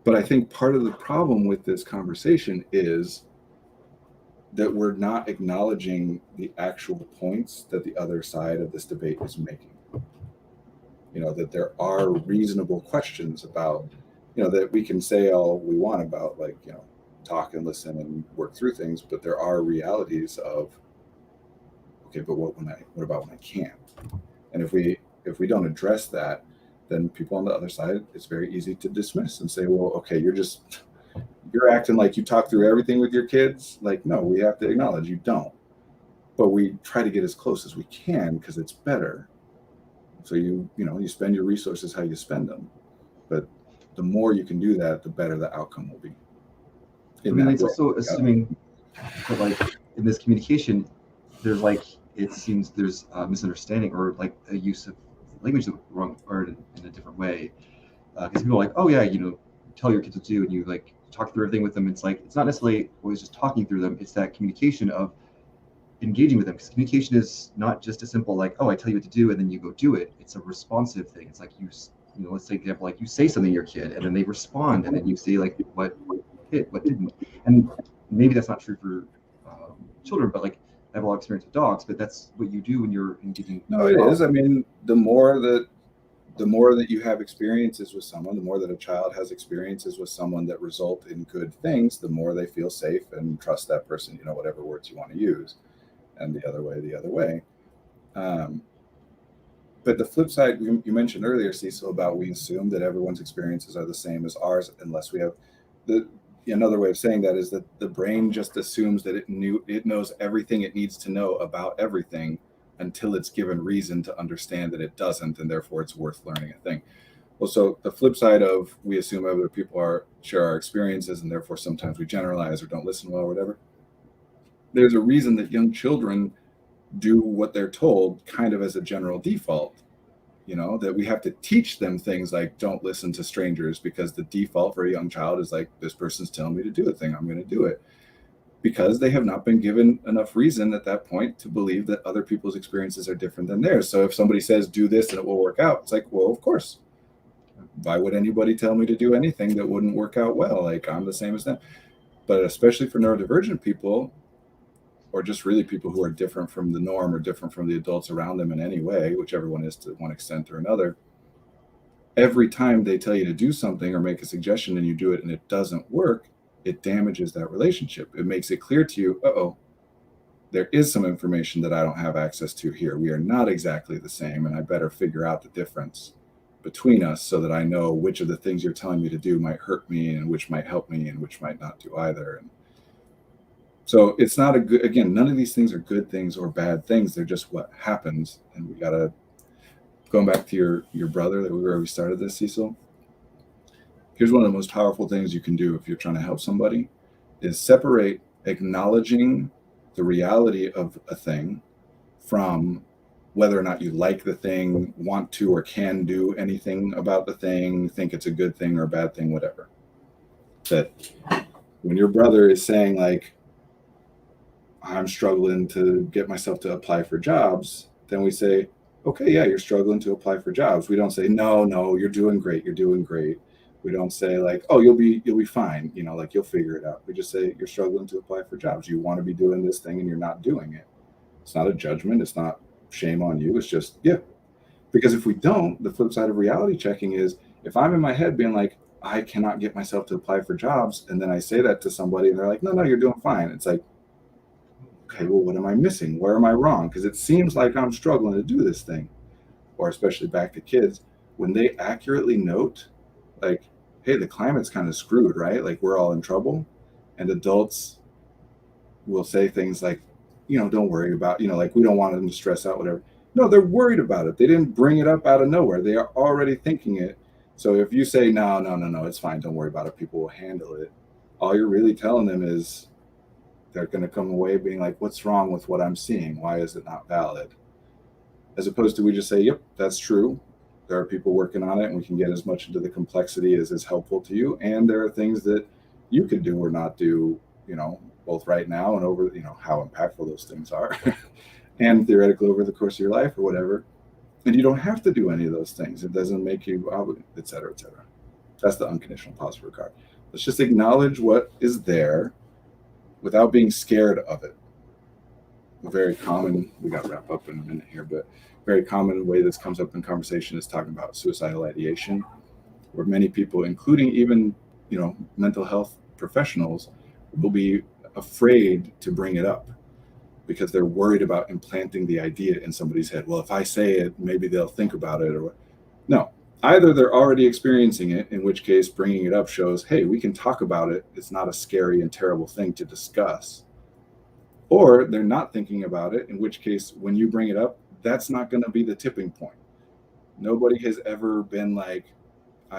But I think part of the problem with this conversation is that we're not acknowledging the actual points that the other side of this debate is making. That there are reasonable questions about, that we can say all we want about, like, talk and listen and work through things, but there are realities of, okay, but what about when I can't? And if we don't address that, then people on the other side, it's very easy to dismiss and say, well, okay, you're acting like you talk through everything with your kids. Like, no, we have to acknowledge you don't. But we try to get as close as we can because it's better. So you spend your resources how you spend them. But the more you can do that, the better the outcome will be. It's also assuming that like in this communication, there's like, it seems there's a misunderstanding or like a use of language that wrong or in a different way. Because people are like, oh yeah, tell your kids what to do and you like talk through everything with them. It's like, it's not necessarily always just talking through them. It's that communication of engaging with them, because communication is not just a simple like, oh, I tell you what to do and then you go do it. It's a responsive thing. It's like let's say example, like you say something to your kid and then they respond and then you say like what hit, what didn't. And maybe that's not true for children, but like I have a lot of experience with dogs, but that's what you do when you're engaging. No, it is. I mean, the more that you have experiences with someone, the more that a child has experiences with someone that result in good things, the more they feel safe and trust that person, whatever words you want to use. And the other way. But the flip side, you mentioned earlier, Cecil, about we assume that everyone's experiences are the same as ours unless we have another way of saying that is that the brain just assumes that it knows everything it needs to know about everything until it's given reason to understand that it doesn't, and therefore it's worth learning a thing. Well, so the flip side of we assume other people share our experiences, and therefore sometimes we generalize or don't listen well or whatever. There's a reason that young children do what they're told kind of as a general default, that we have to teach them things like don't listen to strangers, because the default for a young child is like, this person's telling me to do a thing, I'm going to do it, because they have not been given enough reason at that point to believe that other people's experiences are different than theirs. So if somebody says do this and it will work out, it's like, well, of course, why would anybody tell me to do anything that wouldn't work out well? Like, I'm the same as them. But especially for neurodivergent people, or just really people who are different from the norm or different from the adults around them in any way, whichever one is to one extent or another, every time they tell you to do something or make a suggestion and you do it and it doesn't work, it damages that relationship. It makes it clear to you, there is some information that I don't have access to here. We are not exactly the same, and I better figure out the difference between us so that I know which of the things you're telling me to do might hurt me and which might help me and which might not do either. And so it's not again, none of these things are good things or bad things. They're just what happens. And we gotta, going back to your brother where we started this, Cecil, here's one of the most powerful things you can do if you're trying to help somebody is separate acknowledging the reality of a thing from whether or not you like the thing, want to or can do anything about the thing, think it's a good thing or a bad thing, whatever. That when your brother is saying like, I'm struggling to get myself to apply for jobs, then we say, okay, yeah, you're struggling to apply for jobs. We don't say, no, you're doing great. You're doing great. We don't say like, oh, you'll be fine. Like you'll figure it out. We just say you're struggling to apply for jobs. You want to be doing this thing and you're not doing it. It's not a judgment. It's not shame on you. It's just, yeah. Because if we don't, the flip side of reality checking is if I'm in my head being like, I cannot get myself to apply for jobs. And then I say that to somebody and they're like, no, you're doing fine. It's like, okay, well, what am I missing? Where am I wrong? Because it seems like I'm struggling to do this thing. Or especially back to kids, when they accurately note, like, hey, the climate's kind of screwed, right? Like we're all in trouble. And adults will say things like, don't worry about, like we don't want them to stress out, whatever. No, they're worried about it. They didn't bring it up out of nowhere. They are already thinking it. So if you say, no, it's fine, don't worry about it, people will handle it, all you're really telling them is, they're going to come away being like, what's wrong with what I'm seeing? Why is it not valid? As opposed to we just say, yep, that's true. There are people working on it and we can get as much into the complexity as is helpful to you. And there are things that you could do or not do, both right now and over, how impactful those things are and theoretically over the course of your life or whatever. And you don't have to do any of those things. It doesn't make you obligated, et cetera, et cetera. That's the unconditional positive regard. Let's just acknowledge what is there without being scared of it. A very common, we got to wrap up in a minute here, but very common way this comes up in conversation is talking about suicidal ideation, where many people, including even, mental health professionals, will be afraid to bring it up because they're worried about implanting the idea in somebody's head. Well, if I say it, maybe they'll think about it or what. No, either they're already experiencing it, in which case bringing it up shows, hey, we can talk about it. It's not a scary and terrible thing to discuss. Or they're not thinking about it, in which case when you bring it up, that's not going to be the tipping point. Nobody has ever been like,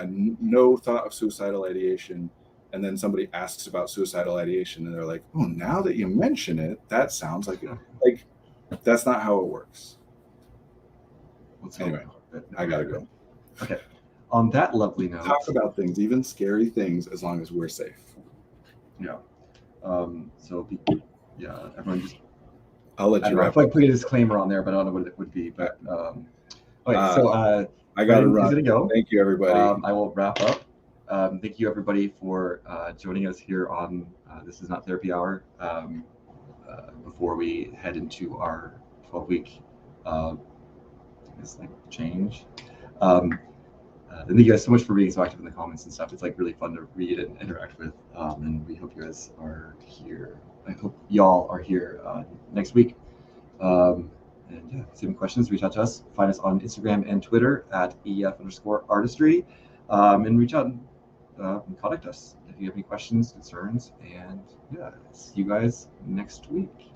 no thought of suicidal ideation. And then somebody asks about suicidal ideation and they're like, oh, now that you mention it, that sounds like it. Like, that's not how it works. Anyway, I got to go. Okay. On that lovely note, talk about things, even scary things, as long as we're safe. Yeah. Everyone just. I'll let you wrap up. I put a disclaimer on there, but I don't know what it would be. But okay, so I got to run. To go. Thank you, everybody. I will wrap up. Thank you, everybody, for joining us here on This Is Not Therapy Hour. Before we head into our 12-week change. Thank you guys so much for being so active in the comments and stuff. It's like really fun to read and interact with. And we hope you guys are here. I hope y'all are here next week. And yeah, if you have any questions, reach out to us. Find us on Instagram and Twitter at EF_artistry. And reach out and contact us if you have any questions, concerns. And yeah, see you guys next week.